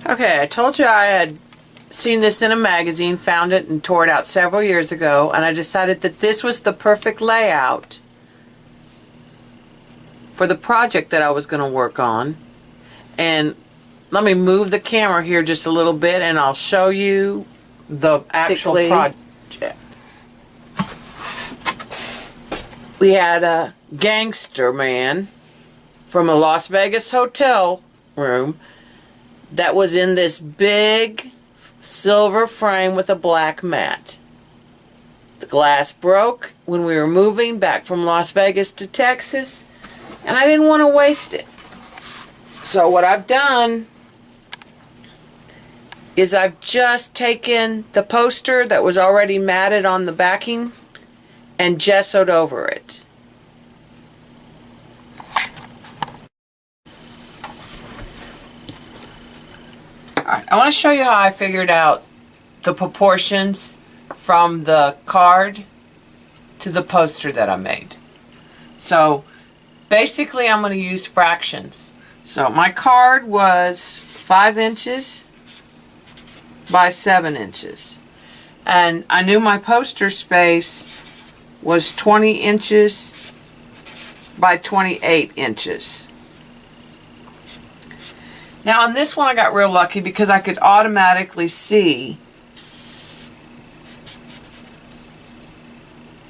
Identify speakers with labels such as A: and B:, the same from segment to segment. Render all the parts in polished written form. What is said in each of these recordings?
A: Okay, I told you I had seen this in a magazine, found it and tore it out several years ago, and I decided that this was the perfect layout for the project that I was going to work on. And let me move the camera here just a little bit and I'll show you the actual project. We had a gangster man from a Las Vegas hotel room that was in this big silver frame with a black mat. The glass broke when we were moving back from Las Vegas to Texas, and I didn't want to waste it. So what I've done is I've just taken the poster that was already matted on the backing and gessoed over it. Alright, I want to show you how I figured out the proportions from the card to the poster that I made. So basically I'm going to use fractions. So my card was 5 inches by 7 inches. And I knew my poster space was 20 inches by 28 inches. Now on this one I got real lucky because I could automatically see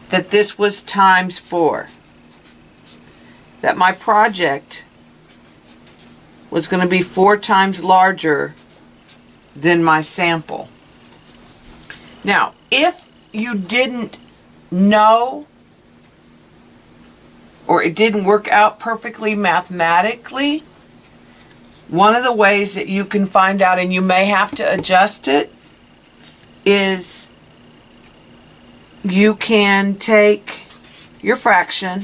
A: that this was times 4. That my project was going to be 4 times larger than my sample. Now, if you didn't know or it didn't work out perfectly mathematically, one of the ways that you can find out, and you may have to adjust it, is you can take your fraction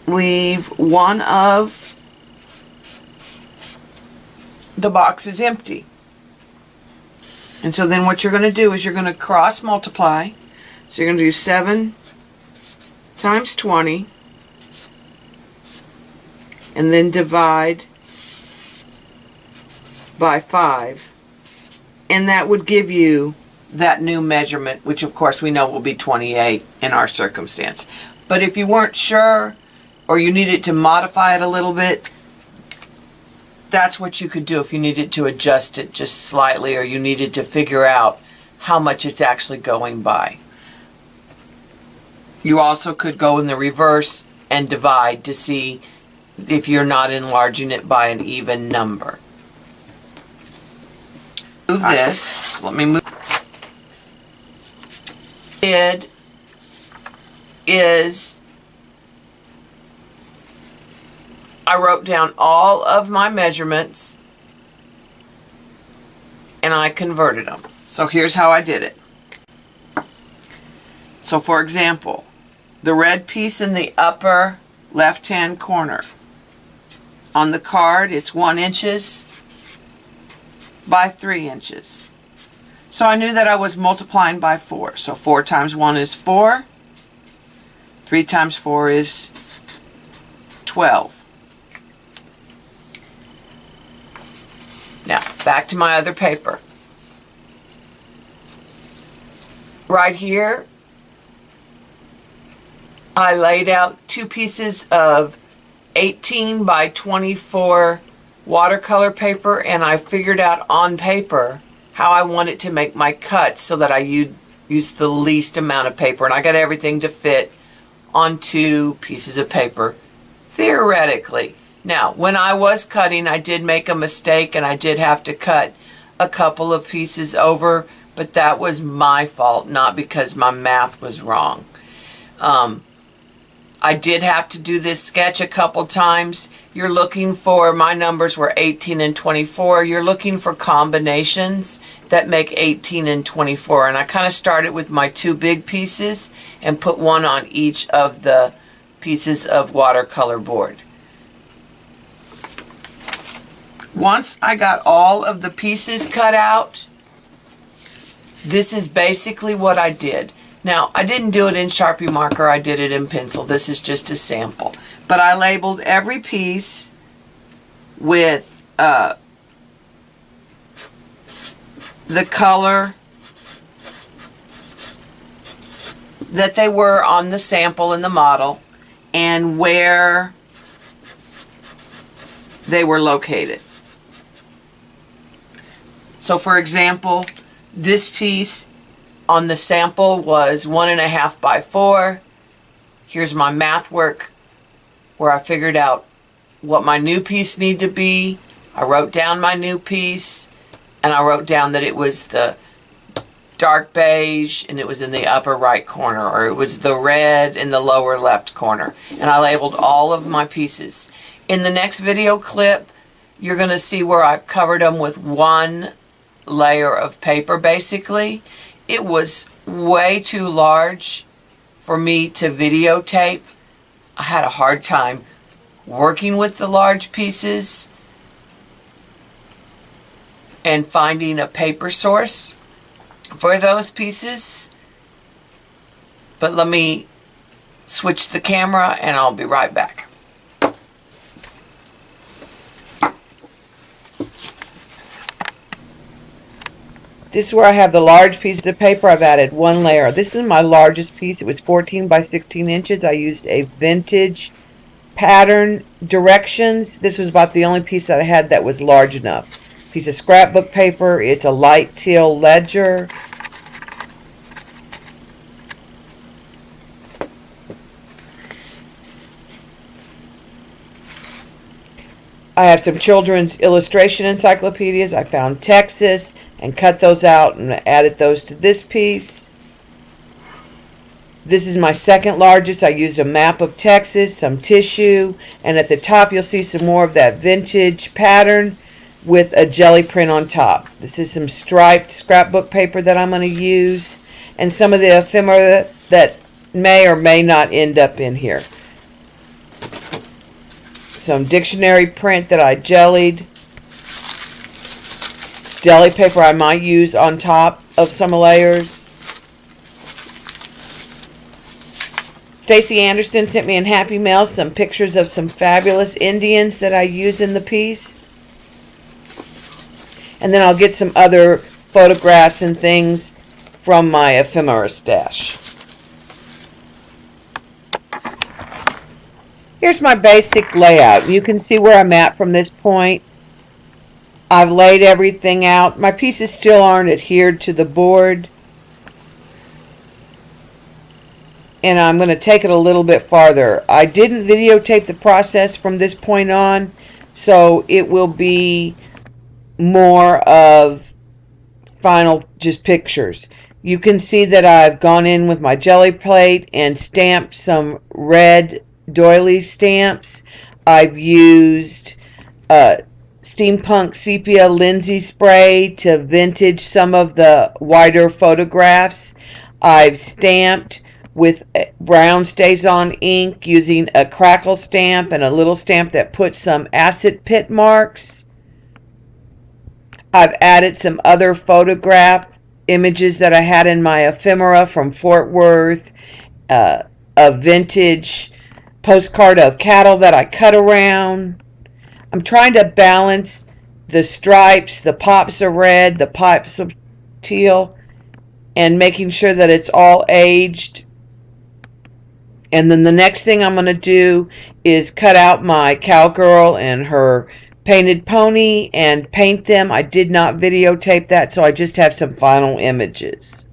A: leave one of the boxes empty. And so then what you're going to do is you're going to cross multiply. So you're going to do 7 times 20 and then divide by 5. And that would give you that new measurement, which of course we know will be 28 in our circumstance. But if you weren't sure or you needed to modify it a little bit, that's what you could do if you needed to adjust it just slightly or you needed to figure out how much it's actually going by. You also could go in the reverse and divide to see if you're not enlarging it by an even number. Move this. Let me move. It is I wrote down all of my measurements and I converted them. So here's how I did it. So for example, the red piece in the upper left-hand corner. On the card, it's 1 inches by 3 inches. So I knew that I was multiplying by 4. So 4 times 1 is 4. 3 times 4 is 12. Now, back to my other paper. Right here, I laid out 2 pieces of 18 by 24 watercolor paper, and I figured out on paper how I wanted to make my cuts so that I used the least amount of paper, and I got everything to fit on 2 pieces of paper, theoretically. Now, when I was cutting, I did make a mistake and I did have to cut a couple of pieces over, but that was my fault, not because my math was wrong. I did have to do this sketch a couple times. You're looking for, my numbers were 18 and 24. You're looking for combinations that make 18 and 24. And I kind of started with my 2 big pieces and put 1 on each of the pieces of watercolor board. Once I got all of the pieces cut out, this is basically what I did. Now, I didn't do it in Sharpie marker, I did it in pencil. This is just a sample. But I labeled every piece with the color that they were on the sample in the model and where they were located. So for example, this piece on the sample was 1.5 by 4. Here's my math work where I figured out what my new piece needed to be. I wrote down my new piece, and I wrote down that it was the dark beige and it was in the upper right corner, or it was the red in the lower left corner. And I labeled all of my pieces. In the next video clip, you're going to see where I've covered them with one layer of paper basically. It was way too large for me to videotape. I had a hard time working with the large pieces and finding a paper source for those pieces. But let me switch the camera and I'll be right back.
B: This is where I have the large pieces of paper. I've added one layer. This is my largest piece. It was 14 by 16 inches. I used a vintage pattern directions. This was about the only piece that I had that was large enough. Piece of scrapbook paper. It's a light teal ledger. I have some children's illustration encyclopedias. I found Texas and cut those out and added those to this piece. This is my second largest. I used a map of Texas, some tissue, and at the top you'll see some more of that vintage pattern with a jelly print on top. This is some striped scrapbook paper that I'm going to use, and some of the ephemera that may or may not end up in here. Some dictionary print that I jellied. Deli paper I might use on top of some layers. Stacy Anderson sent me in Happy Mail some pictures of some fabulous Indians that I use in the piece. And then I'll get some other photographs and things from my ephemera stash. Here's my basic layout. You can see where I'm at from this point. I've laid everything out. My pieces still aren't adhered to the board. And I'm going to take it a little bit farther. I didn't videotape the process from this point on, so it will be more of final just pictures. You can see that I've gone in with my jelly plate and stamped some red doily stamps. I've used steampunk sepia Lindsay spray to vintage some of the wider photographs. I've stamped with brown StazOn ink using a crackle stamp and a little stamp that puts some acid pit marks. I've added some other photograph images that I had in my ephemera from Fort Worth, a vintage postcard of cattle that I cut around. I'm trying to balance the stripes, the pops of red, the pops of teal, and making sure that it's all aged. And then the next thing I'm going to do is cut out my cowgirl and her painted pony and paint them. I did not videotape that, so I just have some final images.